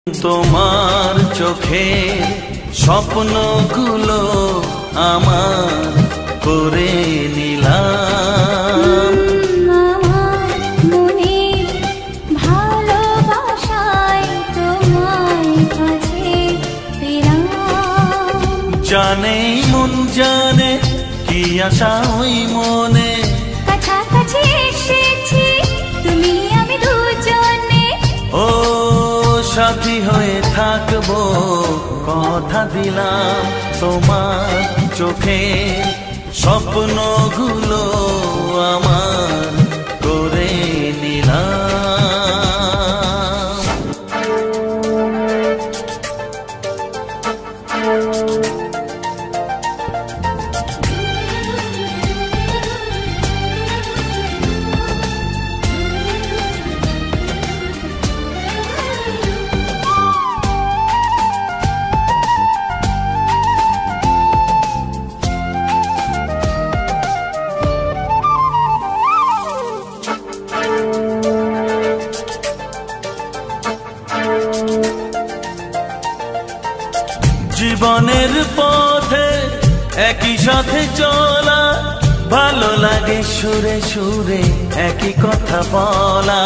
তোমার চোখে স্বপ্নগুলো আমার করে নিলাম, আমার মনে ভালোবাসায় তোমার কাছে পেলাম। জানে মন জানে কি আশা ওই মনে, কাছাকাছি এসেছি তুমি আমি দুজনে। ও সাথী হয়ে থাকবো কথা দিলাম, তোমার চোখে স্বপ্নগুলো আমার করে নিলাম। জীবনের পথে একই সাথে চলা, ভালো লাগে সুরে সুরে একই কথা বলা।